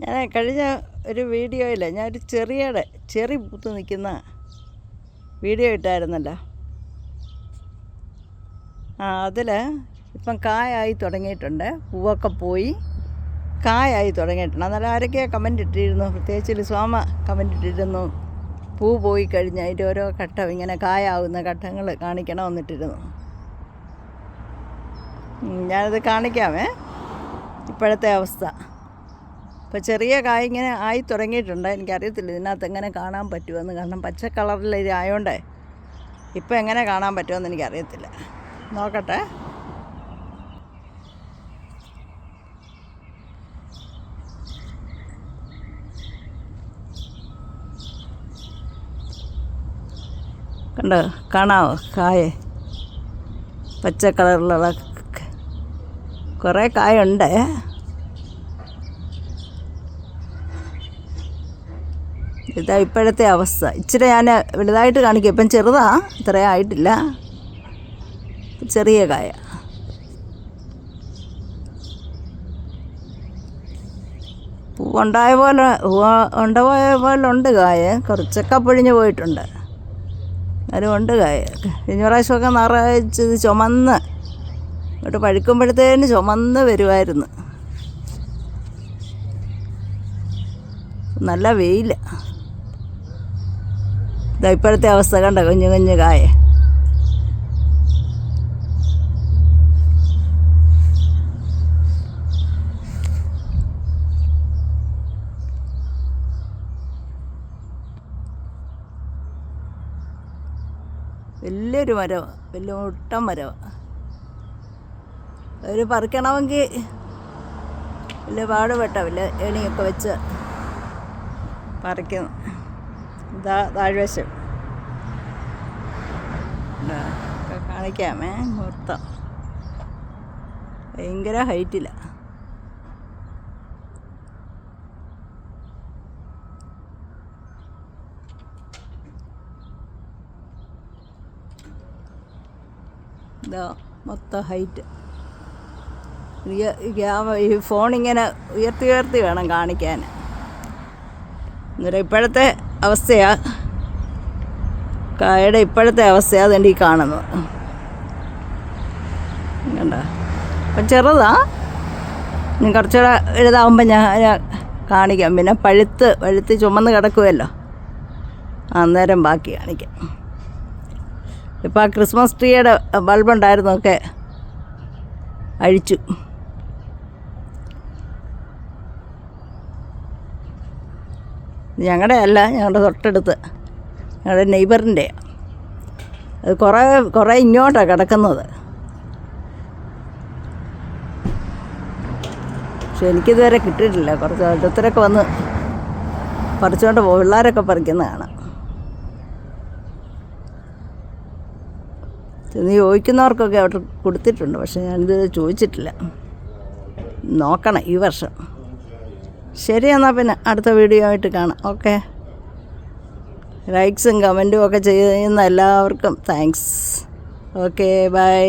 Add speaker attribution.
Speaker 1: ഞാൻ കഴിഞ്ഞ ഒരു വീഡിയോയിൽ ഞാനൊരു ചെറി പൂത്ത് നിൽക്കുന്ന വീഡിയോ ഇട്ടായിരുന്നല്ലോ. അതിൽ ഇപ്പം കായായി തുടങ്ങിയിട്ടുണ്ട്, പൂവൊക്കെ പോയി കായായി തുടങ്ങിയിട്ടുണ്ട്. അന്നേരം ആരൊക്കെയാണ് കമൻ്റ് ഇട്ടിരുന്നു, പ്രത്യേകിച്ച് ലിസ്വാമ കമൻ്റ് ഇട്ടിരുന്നു, പൂ പോയി കഴിഞ്ഞ് അതിൻ്റെ ഓരോ ഘട്ടം ഇങ്ങനെ കായാവുന്ന ഘട്ടങ്ങൾ കാണിക്കണമെന്നിട്ടിരുന്നു. ഞാനത് കാണിക്കാമേ. ഇപ്പോഴത്തെ അവസ്ഥ ഇപ്പോൾ ചെറിയ കായ ഇങ്ങനെ ആയി തുടങ്ങിയിട്ടുണ്ട്. എനിക്കറിയത്തില്ല ഇതിനകത്ത് എങ്ങനെ കാണാൻ പറ്റുമെന്ന്, കാരണം പച്ച കളറിൽ ഇതായോണ്ടേ ഇപ്പോൾ എങ്ങനെ കാണാൻ പറ്റുമെന്ന് എനിക്കറിയത്തില്ല. നോക്കട്ടെ. കണ്ടോ, കാണാമോ കായ? പച്ച കളറിലുള്ള കുറേ കായുണ്ട്. ഇതാ ഇപ്പോഴത്തെ അവസ്ഥ. ഇച്ചിരി ഞാൻ വലുതായിട്ട് കാണിക്കും. ഇപ്പം ചെറുതാ, ഇത്രയും ആയിട്ടില്ല, ചെറിയ കായ. പൂവുണ്ടായ പോലെ ഉണ്ട് കായ. കുറച്ചൊക്കെ പൊഴിഞ്ഞ് പോയിട്ടുണ്ട്, എന്നാലും ഉണ്ട് കായ. കഴിഞ്ഞ പ്രാവശ്യമൊക്കെ നിറച്ചത് ചുമന്ന് ഇങ്ങോട്ട് പഴുക്കുമ്പോഴത്തേന് ചുമന്ന് വരുമായിരുന്നു. നല്ല വെയിൽ. ഇതാ ഇപ്പോഴത്തെ അവസ്ഥ കണ്ട, കുഞ്ഞു കുഞ്ഞു കായ. വലിയൊരു മരമാണ്, വലിയ മുട്ടൻ മരമാണ്. ഒരു പറിക്കണമെങ്കിൽ വലിയ പാടുപെട്ട വലിയ ഏണിയൊക്കെ വെച്ച് പറിക്കുന്നു. ഇതാ താഴ്വശം കാണിക്കാമേ. മൊത്തം ഭയങ്കര ഹൈറ്റിലാണ്. ഇതാ മൊത്തം ഹൈറ്റ്. ഈ ഫോണിങ്ങനെ ഉയർത്തി വേണം കാണിക്കാൻ. അന്നേരം ഇപ്പോഴത്തെ അവസ്ഥയാണ് കായയുടെ, ഇപ്പോഴത്തെ അവസ്ഥയാണ് അതെൻ്റെ ഈ കാണുന്നത്. കണ്ടോ, അപ്പം ചെറുതാ. ഇനി കുറച്ചുകൂടെ വലുതാവുമ്പോൾ ഞാൻ കാണിക്കാം. പിന്നെ പഴുത്ത് ചുമന്ന് കിടക്കുമല്ലോ, അന്നേരം ബാക്കി കാണിക്കാം. ഇപ്പോൾ ആ ക്രിസ്മസ് ട്രീയുടെ ബൾബുണ്ടായിരുന്നൊക്കെ അഴിച്ചു. ഞങ്ങളുടെ അല്ല, ഞങ്ങളുടെ തൊട്ടടുത്ത് ഞങ്ങളുടെ നെയ്ബറിൻ്റെ. അത് കുറേ ഇങ്ങോട്ടാണ് കിടക്കുന്നത്. പക്ഷെ എനിക്കിതുവരെ കിട്ടിയിട്ടില്ല. കുറച്ച് ഓരോരുത്തരൊക്കെ വന്ന് പറിച്ചുകൊണ്ട് പോകും, പിള്ളേരൊക്കെ പറിക്കുന്ന കാണാം. ചെന്ന് ചോദിക്കുന്നവർക്കൊക്കെ അവിടെ കൊടുത്തിട്ടുണ്ട്, പക്ഷെ ഞാനിതുവരെ ചോദിച്ചിട്ടില്ല. നോക്കണം ഈ വർഷം. ശരി, എന്നാൽ പിന്നെ അടുത്ത വീഡിയോ ആയിട്ട് കാണാം. ഓക്കെ. ലൈക്സും കമൻറ്റും ഒക്കെ ചെയ്യുന്ന എല്ലാവർക്കും താങ്ക്സ്. Okay, by.